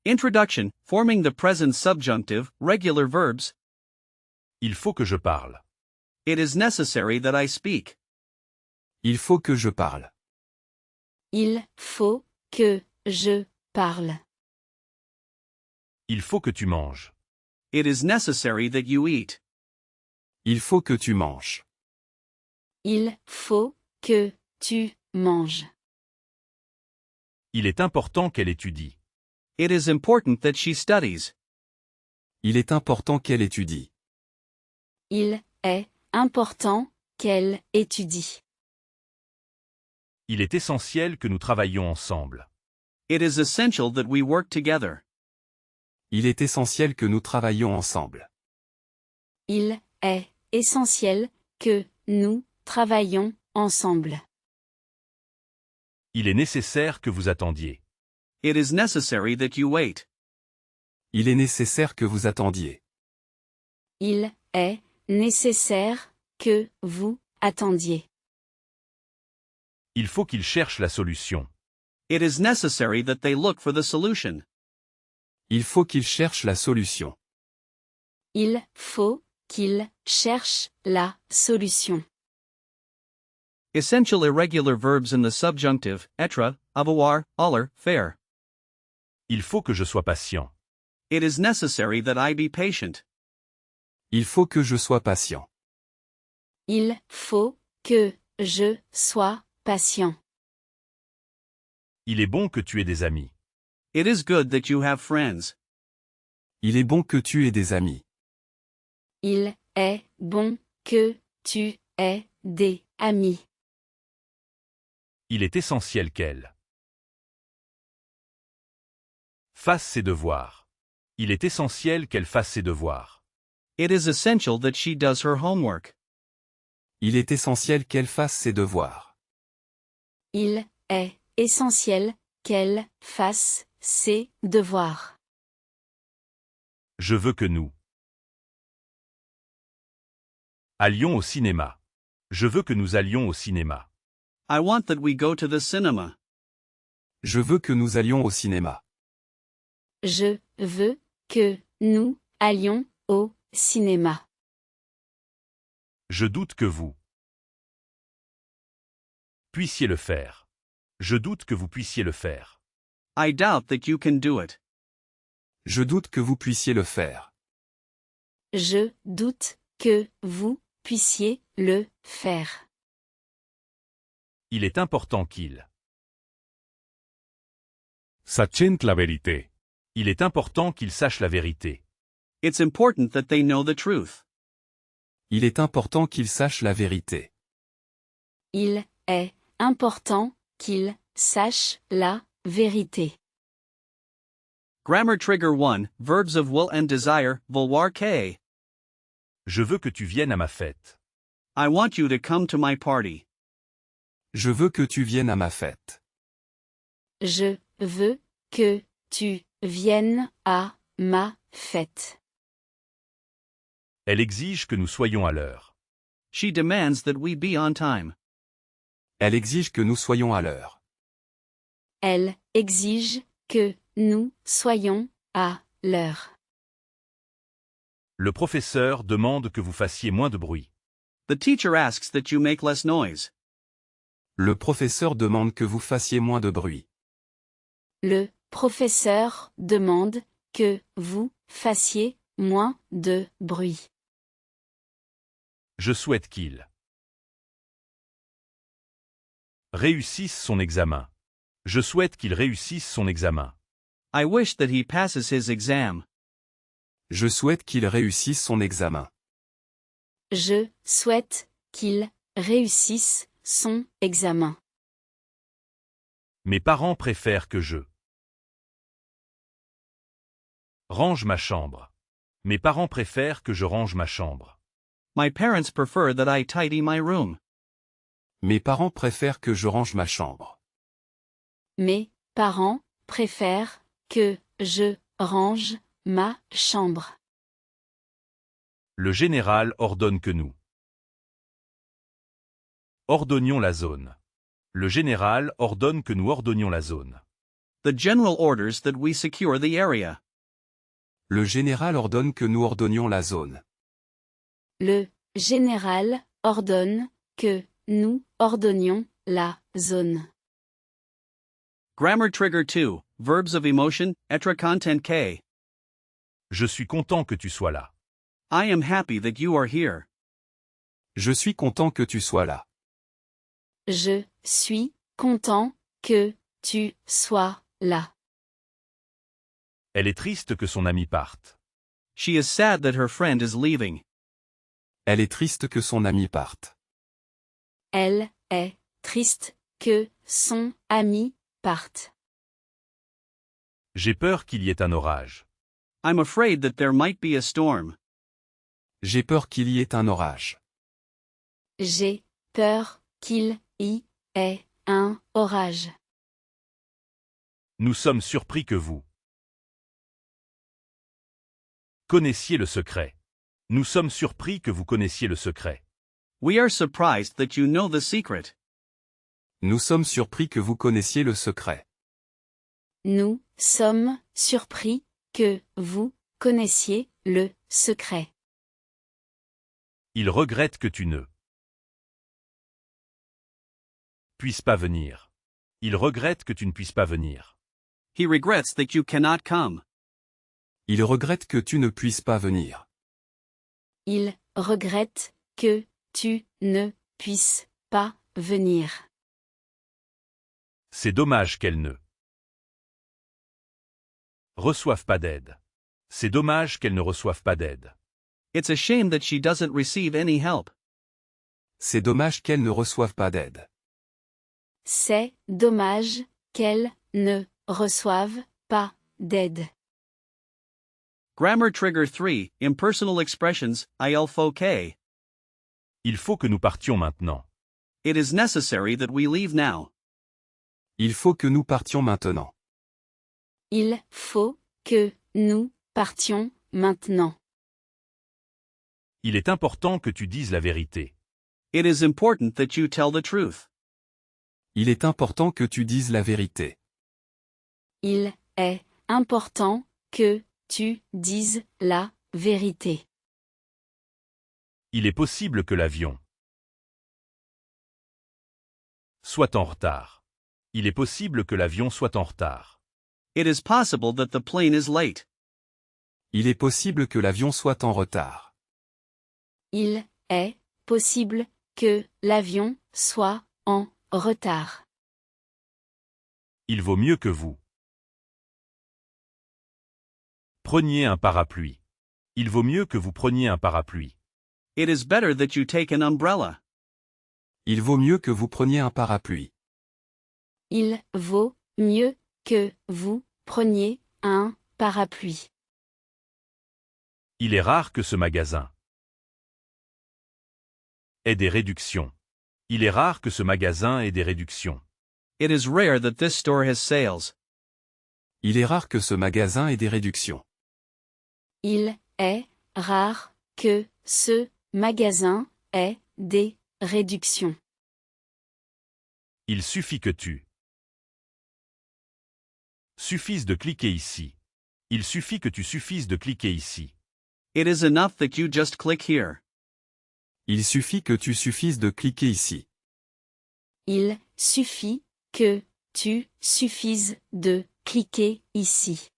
Introduction, forming the present subjunctive, regular verbs. Il faut que je parle. It is necessary that I speak. Il faut que je parle. Il faut que je parle. Il faut que tu manges. It is necessary that you eat. Il faut que tu manges. Il faut que tu manges. Il est important qu'elle étudie. It is important that she studies. Il est important qu'elle étudie. Il est important qu'elle étudie. Il est essentiel que nous travaillions ensemble. It is essential that we work together. Il est essentiel que nous travaillions ensemble. Il est essentiel que nous travaillions ensemble. Il est nécessaire que vous attendiez. It is necessary that you wait. Il est nécessaire que vous attendiez. Il est nécessaire que vous attendiez. Il faut qu'il cherche la solution. It is necessary that they look for the solution. Il faut qu'il cherche la solution. Il faut qu'il cherche la solution. Essential irregular verbs in the subjunctive, être, avoir, aller, faire. Il faut que je sois patient. It is necessary that I be patient. Il faut que je sois patient. Il faut que je sois patient. Il est bon que tu aies des amis. It is good that you have friends. Il est bon que tu aies des amis. Il est bon que tu aies des amis. Il est essentiel qu'elle fasse ses devoirs. Il est essentiel qu'elle fasse ses devoirs. It is essential that she does her homework. Il est essentiel qu'elle fasse ses devoirs. Il est essentiel qu'elle fasse ses devoirs. Je veux que nous allions au cinéma. Je veux que nous allions au cinéma. I want that we go to the cinema. Je veux que nous allions au cinéma. Je veux que nous allions au cinéma. Je doute que vous puissiez le faire. Je doute que vous puissiez le faire. I doubt that you can do it. Je doute que vous puissiez le faire. Je doute que vous puissiez le faire. Il est important qu'il sachent la vérité. Il est important qu'il sache la vérité. It's important that they know the truth. Il est important qu'il sache la vérité. Il est important qu'il sache la vérité. Grammar trigger 1, verbs of will and desire, vouloir que. Je veux que tu viennes à ma fête. I want you to come to my party. Je veux que tu viennes à ma fête. Je veux que tu viennes à ma fête. Elle exige que nous soyons à l'heure. She demands that we be on time. Elle exige que nous soyons à l'heure. Elle exige que nous soyons à l'heure. Le professeur demande que vous fassiez moins de bruit. The teacher asks that you make less noise. Le professeur demande que vous fassiez moins de bruit. Le professeur demande que vous fassiez moins de bruit. Je souhaite qu'il réussisse son examen. Je souhaite qu'il réussisse son examen. I wish that he passes his exam. Je souhaite qu'il réussisse son examen. Je souhaite qu'il réussisse son examen. Mes parents préfèrent que je range ma chambre. Mes parents préfèrent que je range ma chambre. My parents prefer that I tidy my room. Mes parents préfèrent que je range ma chambre. Mes parents préfèrent que je range ma chambre. Le général ordonne que nous ordonnions la zone. Le général ordonne que nous ordonnions la zone. The general orders that we secure the area. Le général ordonne que nous ordonnions la zone. Le général ordonne que nous ordonnions la zone. Grammar trigger 2, verbs of emotion, être content que. Je suis content que tu sois là. I am happy that you are here. Je suis content que tu sois là. Je suis content que tu sois là. Elle est triste que son ami parte. She is sad that her friend is leaving. Elle est triste que son ami parte. Elle est triste que son ami parte. J'ai peur qu'il y ait un orage. I'm afraid that there might be a storm. J'ai peur qu'il y ait un orage. J'ai peur qu'il y ait un orage. Nous sommes surpris que vous connaissiez le secret. Nous sommes surpris que vous connaissiez le secret. We are surprised that you know the secret. Nous sommes surpris que vous connaissiez le secret. Nous sommes surpris que vous connaissiez le secret. Il regrette que tu ne puisses pas venir. Il regrette que tu ne puisses pas venir. He regrets that you cannot come. Il regrette que tu ne puisses pas venir. Il regrette que tu ne puisses pas venir. C'est dommage qu'elle ne reçoive pas d'aide. C'est dommage qu'elle ne reçoive pas d'aide. It's a shame that she doesn't receive any help. C'est dommage qu'elle ne reçoive pas d'aide. C'est dommage qu'elle ne reçoive pas d'aide. Grammar trigger 3, impersonal expressions, il faut que. Il faut que nous partions maintenant. It is necessary that we leave now. Il faut que nous partions maintenant. Il faut que nous partions maintenant. Il est important que tu dises la vérité. It is important that you tell the truth. Il est important que tu dises la vérité. Il est important que tu dises la vérité. Il est possible que l'avion soit en retard. Il est possible que l'avion soit en retard. It is possible that the plane is late. Il est possible que l'avion soit en retard. Il est possible que l'avion soit en retard. Il vaut mieux que vous preniez un parapluie. Il vaut mieux que vous preniez un parapluie. It is better that you take an umbrella. Il vaut mieux que vous preniez un parapluie. Il vaut mieux que vous preniez un parapluie. Il est rare que ce magasin ait des réductions. Il est rare que ce magasin ait des réductions. It is rare that this store has sales. Il est rare que ce magasin ait des réductions. Il est rare que ce magasin ait des réductions. Il suffit que tu suffises de cliquer ici. Il suffit que tu suffises de cliquer ici. It is enough that you just click here. Il suffit que tu suffises de cliquer ici. Il suffit que tu suffises de cliquer ici.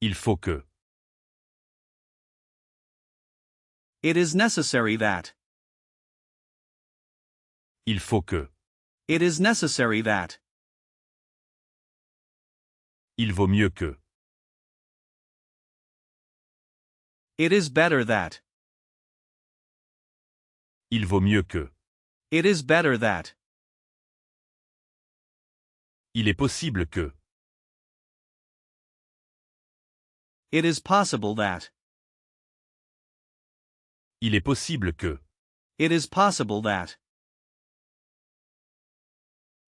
Il faut que It is necessary that. il faut que It is necessary that. il vaut mieux que It is better that. il vaut mieux que It is better that. il est possible que It is possible that. il est possible que It is possible that.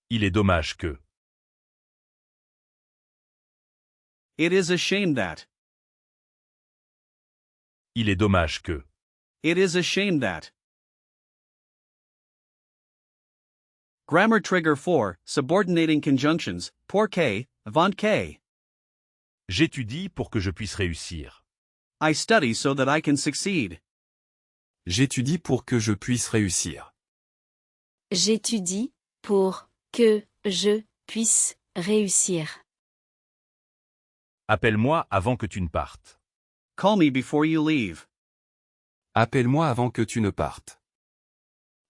il est dommage que It is a shame that. il est dommage que It is a shame that. Grammar Trigger 4, Subordinating Conjunctions, pour que, avant que. J'étudie pour que je puisse réussir. I study so that I can succeed. J'étudie pour que je puisse réussir. J'étudie pour que je puisse réussir. Appelle-moi avant que tu ne partes. Call me before you leave. Appelle-moi avant que tu ne partes.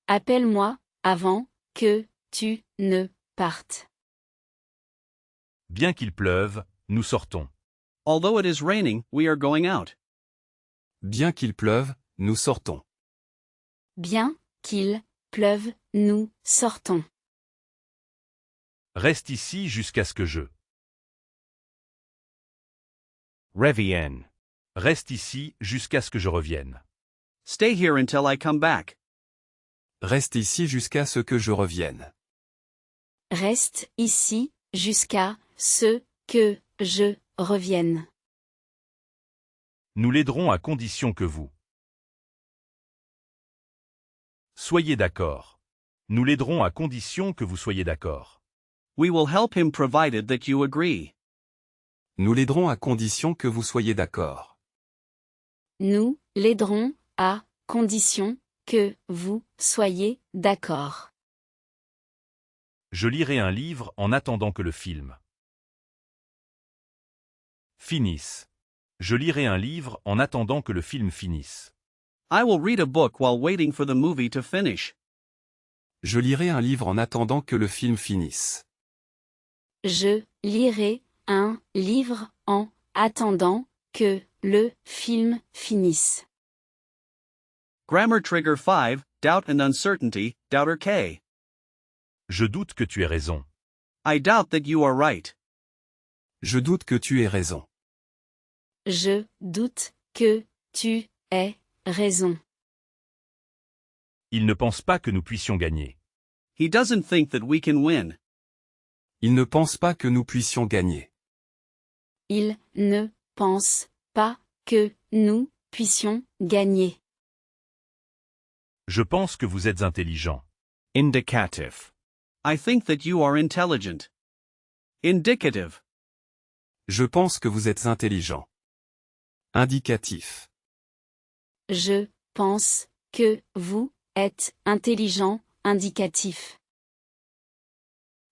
Appelle-moi avant que tu ne partes. Bien qu'il pleuve, nous sortons. Although it is raining, we are going out. Bien qu'il pleuve, nous sortons. Bien qu'il pleuve, nous sortons. Reste ici jusqu'à ce que je. Revienne. Reste ici jusqu'à ce que je revienne. Stay here until I come back. Reste ici jusqu'à ce que je revienne. Reste ici jusqu'à ce que je revienne. Nous l'aiderons à condition que vous. Soyez d'accord. Nous l'aiderons à condition que vous soyez d'accord. We will help him provided that you agree. Nous l'aiderons à condition que vous soyez d'accord. Nous l'aiderons à condition que vous soyez d'accord. Je lirai un livre en attendant que le film finisse. Je lirai un livre en attendant que le film finisse. I will read a book while waiting for the movie to finish. Je lirai un livre en attendant que le film finisse. Je lirai un livre en attendant que le film finisse. Grammar Trigger 5, Doubt and Uncertainty, Doubter K. Je doute que tu aies raison. I doubt that you are right. Je doute que tu aies raison. Je doute que tu aies raison. Il ne pense pas que nous puissions gagner. He doesn't think that we can win. Il ne pense pas que nous puissions gagner. Il ne pense pas que nous puissions gagner. Je pense que vous êtes intelligent. Indicative. I think that you are intelligent. Indicative. Je pense que vous êtes intelligent. Indicatif. Je pense que vous êtes intelligent, indicatif.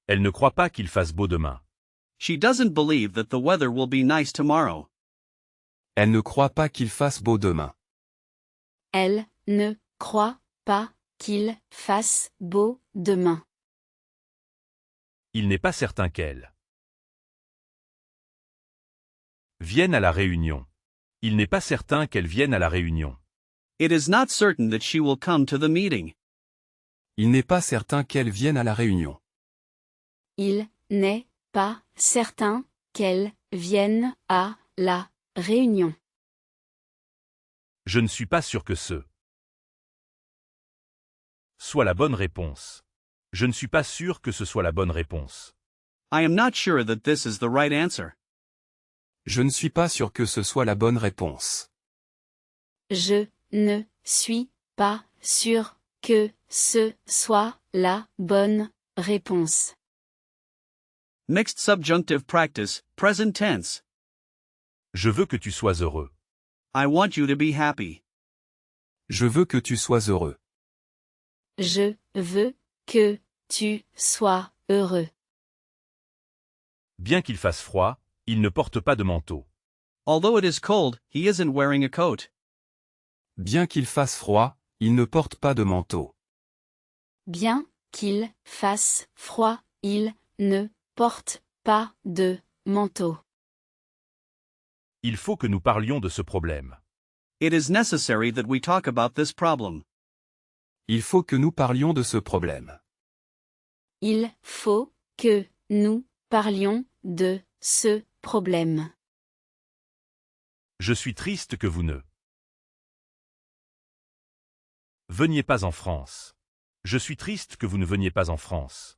Elle ne croit pas qu'il fasse beau demain. She doesn't believe that the weather will be nice tomorrow. Elle ne croit pas qu'il fasse beau demain. Elle ne croit pas qu'il fasse beau demain. Il n'est pas certain qu'elle vienne à la réunion. Il n'est pas certain qu'elle vienne à la réunion. It is not certain that she will come to the meeting. Il n'est pas certain qu'elle vienne à la réunion. Il n'est pas certain qu'elle vienne à la réunion. Je ne suis pas sûr que ce soit la bonne réponse. Je ne suis pas sûr que ce soit la bonne réponse. I am not sure that this is the right answer. Je ne suis pas sûr que ce soit la bonne réponse. Je ne suis pas sûr que ce soit la bonne réponse. Mixed subjunctive practice, present tense. Je veux que tu sois heureux. I want you to be happy. Je veux que tu sois heureux. Je veux que tu sois heureux. Bien qu'il fasse froid, il ne porte pas de manteau. Although it is cold, he isn't wearing a coat. Bien qu'il fasse froid, il ne porte pas de manteau. Bien qu'il fasse froid, il ne porte pas de manteau. Il faut que nous parlions de ce problème. It is necessary that we talk about this problem. Il faut que nous parlions de ce problème. Il faut que nous parlions de ce problème. Je suis triste que vous ne veniez pas en France. Je suis triste que vous ne veniez pas en France.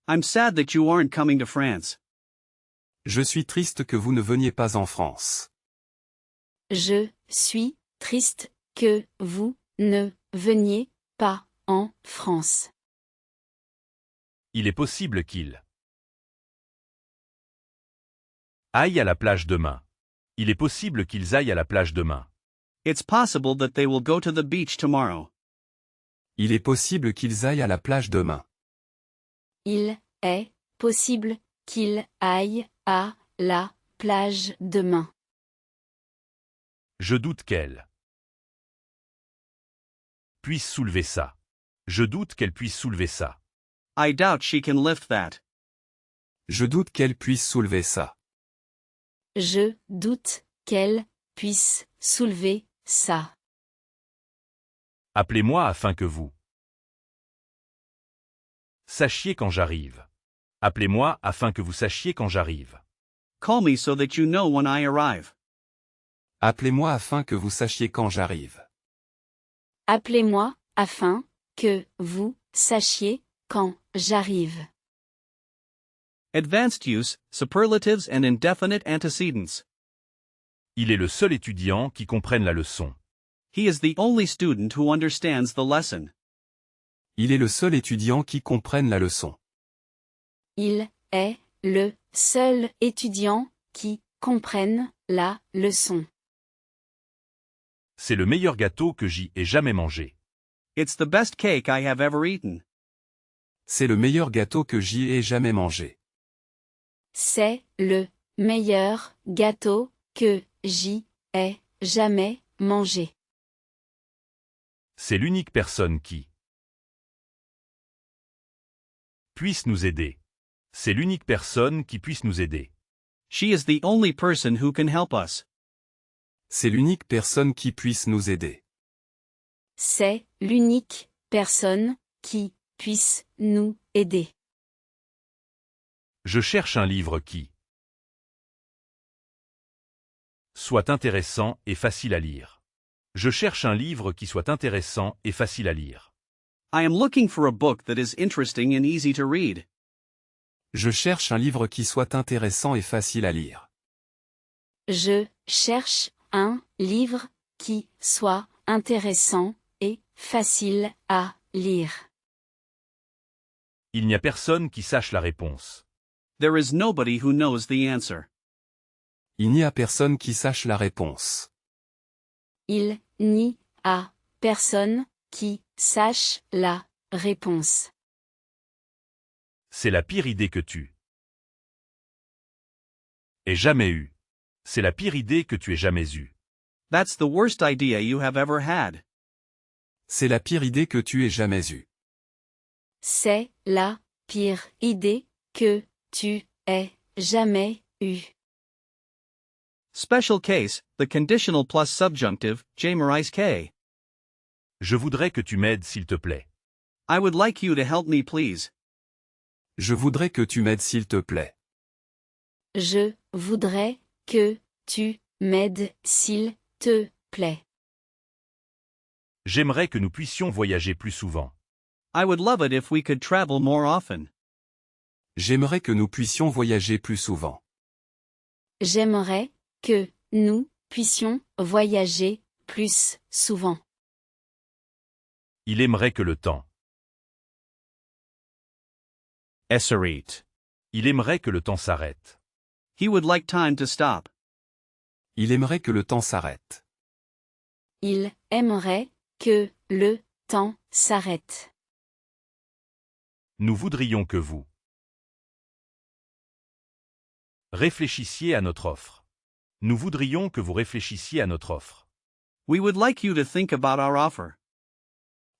I'm sad that you aren't coming to France. Je suis triste que vous ne veniez pas en France. Je suis triste que vous ne veniez pas en France. Il est possible qu'il aille à la plage demain. Il est possible qu'ils aillent à la plage demain. It's possible that they will go to the beach tomorrow. Il est possible qu'ils aillent à la plage demain. Il est possible qu'il aille à la plage demain. Je doute qu'elle puisse soulever ça. Je doute qu'elle puisse soulever ça. I doubt she can lift that. Je doute qu'elle puisse soulever ça. Je doute qu'elle puisse soulever ça. Appelez-moi afin que vous sachiez quand j'arrive. Appelez-moi afin que vous sachiez quand j'arrive. Call me so that you know when I arrive. Appelez-moi afin que vous sachiez quand j'arrive. Appelez-moi afin que vous sachiez quand j'arrive. Advanced use, superlatives and indefinite antecedents. Il est le seul étudiant qui comprenne la leçon. He is the only student who understands the lesson. Il est le seul étudiant qui comprenne la leçon. Il est le seul étudiant qui comprenne la leçon. C'est le meilleur gâteau que j'y ai jamais mangé. It's the best cake I have ever eaten. C'est le meilleur gâteau que j'y ai jamais mangé. C'est le meilleur gâteau que j'y ai jamais mangé. C'est l'unique personne qui puisse nous aider. C'est l'unique personne qui puisse nous aider. She is the only person who can help us. C'est l'unique personne qui puisse nous aider. C'est l'unique personne qui puisse nous aider. Je cherche un livre qui soit intéressant et facile à lire. Je cherche un livre qui soit intéressant et facile à lire. I am looking for a book that is interesting and easy to read. Je cherche un livre qui soit intéressant et facile à lire. Je cherche un livre qui soit intéressant et facile à lire. Il n'y a personne qui sache la réponse. There is nobody who knows the answer. Il n'y a personne qui sache la réponse. Il n'y a personne qui sache la réponse. C'est la pire idée que tu aies jamais eue. C'est la pire idée que tu aies jamais eue. That's the worst idea you have ever had. C'est la pire idée que tu aies jamais eue. C'est la pire idée que tu aies jamais eue. Special case, the conditional plus subjunctive, Jamerize K. Je voudrais que tu m'aides s'il te plaît. I would like you to help me please. Je voudrais que tu m'aides s'il te plaît. Je voudrais que tu m'aides s'il te plaît. J'aimerais que nous puissions voyager plus souvent. I would love it if we could travel more often. J'aimerais que nous puissions voyager plus souvent. J'aimerais que nous puissions voyager plus souvent. Il aimerait que le temps. Esserate. Il aimerait que le temps s'arrête. He would like time to stop. Il aimerait que le temps s'arrête. Il aimerait que le temps s'arrête. Nous voudrions que vous réfléchissiez à notre offre. Nous voudrions que vous réfléchissiez à notre offre. We would like you to think about our offer.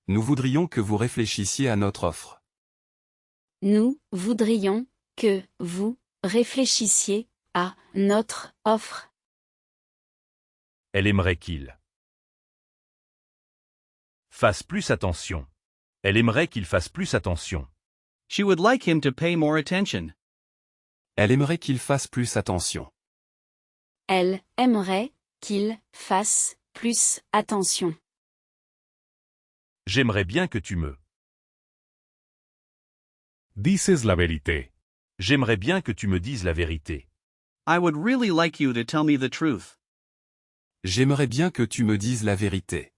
Nous voudrions que vous réfléchissiez à notre offre. Nous voudrions que vous réfléchissiez à notre offre. Elle aimerait qu'il fasse plus attention. Elle aimerait qu'il fasse plus attention. She would like him to pay more attention. Elle aimerait qu'il fasse plus attention. Elle aimerait qu'il fasse plus attention. J'aimerais bien que tu me Dices la vérité. J'aimerais bien que tu me dises la vérité. I would really like you to tell me the truth. J'aimerais bien que tu me dises la vérité.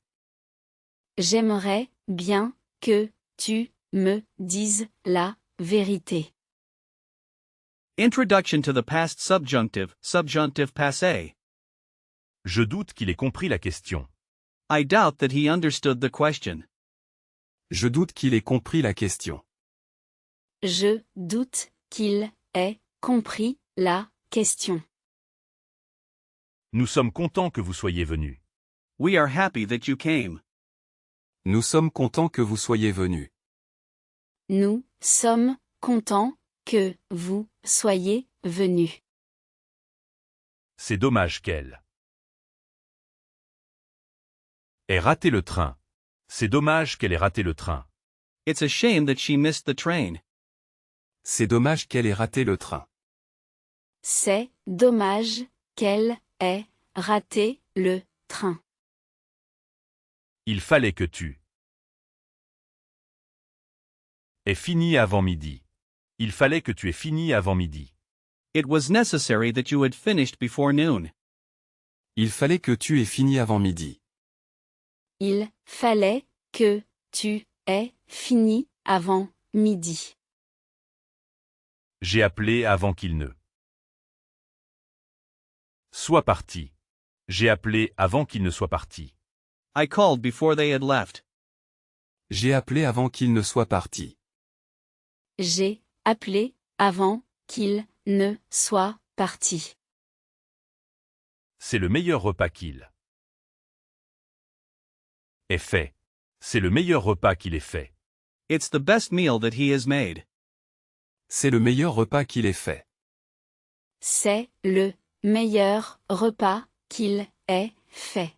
J'aimerais bien que tu me dises la vérité. Introduction to the past subjunctive, subjunctive passé. Je doute qu'il ait compris la question. I doubt that he understood the question. Je doute qu'il ait compris la question. Je doute qu'il ait compris la question. Nous sommes contents que vous soyez venus. We are happy that you came. Nous sommes contents que vous soyez venus. Nous sommes contents que vous soyez venus. C'est dommage qu'elle ait raté le train. C'est dommage qu'elle ait raté le train. It's a shame that she missed the train. C'est dommage qu'elle ait raté le train. C'est dommage qu'elle ait raté le train. Il fallait que tu aies fini avant midi. Il fallait que tu aies fini avant midi. It was necessary that you had finished before noon. Il fallait que tu aies fini avant midi. Il fallait que tu aies fini avant midi. J'ai appelé avant qu'il ne soit parti. J'ai appelé avant qu'il ne soit parti. I called before they had left. J'ai appelé avant qu'il ne soit parti. J'ai appelé avant qu'il ne soit parti. C'est le meilleur repas qu'il ait fait. C'est le meilleur repas qu'il ait fait. It's the best meal that he has made. C'est le meilleur repas qu'il ait fait. C'est le meilleur repas qu'il ait fait.